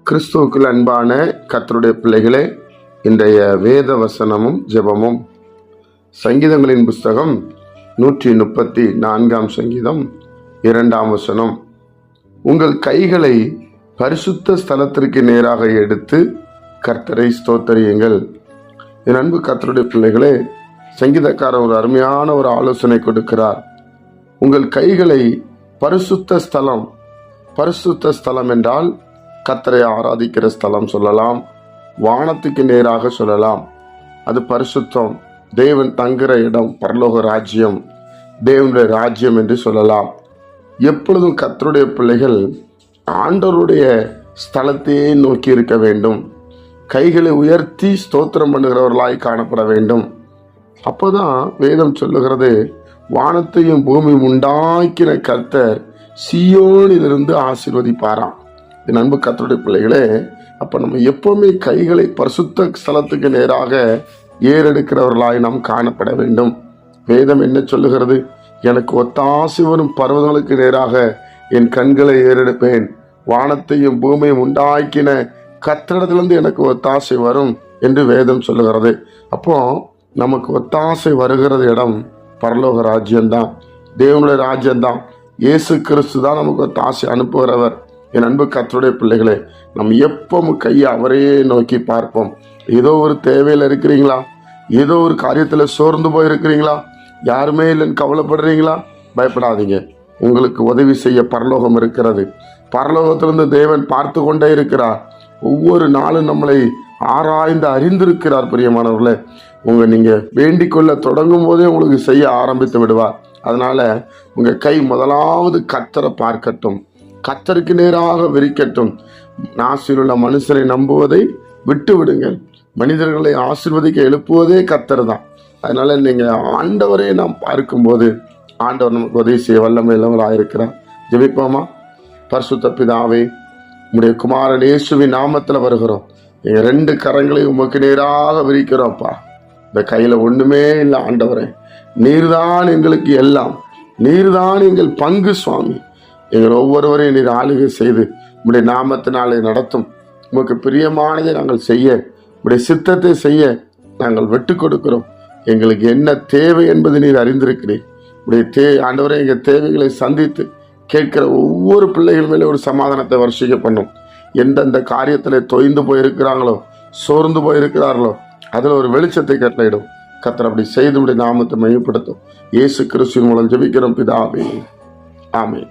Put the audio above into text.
கிறிஸ்துவுக்குள் அன்பான கர்த்தருடைய பிள்ளைகளே, இன்றைய வேத வசனமும் ஜெபமும் சங்கீதங்களின் புஸ்தகம் 134 சங்கீதம் 2 வசனம். உங்கள் கைகளை பரிசுத்த ஸ்தலத்திற்கு நேராக எடுத்து கர்த்தரை ஸ்தோத்தரியுங்கள். என் அன்பு கர்த்தருடைய பிள்ளைகளே, சங்கீதக்காரர் ஒரு அருமையான ஒரு ஆலோசனை கொடுக்கிறார். உங்கள் கைகளை பரிசுத்த ஸ்தலம் என்றால் கர்த்தரை ஆராதிக்கிற ஸ்தலம் சொல்லலாம், வானத்துக்கு நேராக சொல்லலாம். அது பரிசுத்தம், தேவன் தங்குற இடம், பரலோக ராஜ்யம், தேவனுடைய ராஜ்யம் என்று சொல்லலாம். எப்பொழுதும் கர்த்தருடைய பிள்ளைகள் ஆண்டவருடைய ஸ்தலத்தையே நோக்கி இருக்க வேண்டும். கைகளை உயர்த்தி ஸ்தோத்திரம் பண்ணுகிறவர்களாய் காணப்பட வேண்டும். அப்போதான் வேதம் சொல்லுகிறது, வானத்தையும் பூமியும் உண்டாக்கின கர்த்தர் சீயோனிலிருந்து ஆசீர்வதிப்பாராம். என் அன்பு கர்த்தருடைய பிள்ளைகளே, அப்ப நம்ம எப்பவுமே கைகளை பரிசுத்த ஸ்தலத்துக்கு நேராக ஏறெடுக்கிறவர்களாய் நாம் காணப்பட வேண்டும். வேதம் என்ன சொல்லுகிறது? எனக்கு ஒத்தாசை வரும் பர்வதங்களுக்கு நேராக என் கண்களை ஏறெடுப்பேன். வானத்தையும் பூமியும் உண்டாக்கின கர்த்தரிடத்திலிருந்து எனக்கு ஒத்தாசை வரும் என்று வேதம் சொல்லுகிறது. அப்போ நமக்கு ஒத்தாசை வருகிறது இடம் பரலோக ராஜ்யம்தான், தேவனுடைய ராஜ்யம்தான். இயேசு கிறிஸ்து தான் நமக்கு ஒத்தாசை அனுப்புகிறவர். என் அன்பு கர்த்தருடைய பிள்ளைகளே, நம்ம எப்பவும் கையை அவரையே நோக்கி பார்ப்போம். ஏதோ ஒரு தேவையில் இருக்கிறீங்களா? ஏதோ ஒரு காரியத்தில் சோர்ந்து போயிருக்கிறீங்களா? யாருமே இல்லைன்னு கவலைப்படுறீங்களா? பயப்படாதீங்க. உங்களுக்கு உதவி செய்ய பரலோகம் இருக்கிறது. பரலோகத்திலிருந்து தேவன் பார்த்து கொண்டே இருக்கிறார். ஒவ்வொரு நாளும் நம்மளை ஆராய்ந்து அறிந்திருக்கிறார். பிரியமானவர்களே, நீங்க வேண்டிக் கொள்ள தொடங்கும் போதே உங்களுக்கு செய்ய ஆரம்பித்து விடுவார். அதனால உங்க கை முதலாவது கர்த்தரை பார்க்கட்டும், கர்த்தருக்கு நேராக விரிக்கட்டும். நாசிலுள்ள மனுஷனை நம்புவதை விட்டு விடுங்கள். மனிதர்களை ஆசீர்வதிக்க எழுப்புவதே கர்த்தர் தான். அதனால நீங்க ஆண்டவரை நாம் பார்க்கும்போது ஆண்டவர் நமக்கு உதவி செய்ய வல்லமை உள்ளவராயிருக்கிறார். ஜெபிப்போமா? பரிசுத்த பிதாவே, உம்முடைய குமாரன் இயேசுவின் நாமத்தில் வருகிறோம். எங்க 2 கரங்களையும் உமக்கு நேராக விரிக்கிறோம்ப்பா. இந்த கையில ஒண்ணுமே இல்லை ஆண்டவரே. நீர்தான் எங்களுக்கு எல்லாம், நீர்தான் எங்கள் பங்கு சுவாமி. எங்கள் ஒவ்வொருவரையும் நீர் ஆளுகை செய்து உம்முடைய நாமத்தினாலே நடத்தும். உமக்கு பிரியமானதை நாங்கள் செய்ய, உம்முடைய சித்தத்தை செய்ய நாங்கள் விட்டு கொடுக்கிறோம். எங்களுக்கு என்ன தேவை என்பதை நீர் அறிந்திருக்கிறீர். உடைய ஆண்டவரை எங்கள் தேவைகளை சந்தித்து கேட்கிற ஒவ்வொரு பிள்ளைகள் மேலே ஒரு சமாதானத்தை வருஷிக்க பண்ணும். எந்தெந்த காரியத்தில் தொய்ந்து போயிருக்கிறாங்களோ, சோர்ந்து போயிருக்கிறார்களோ, அதில் ஒரு வெளிச்சத்தை கட்டளையிடும். கர்த்தர் அப்படி செய்து உடைய நாமத்தை மையப்படுத்தும். இயேசு கிறிஸ்துவின் மூலம் ஜெபிக்கிறோம் பிதாவே, ஆமென்.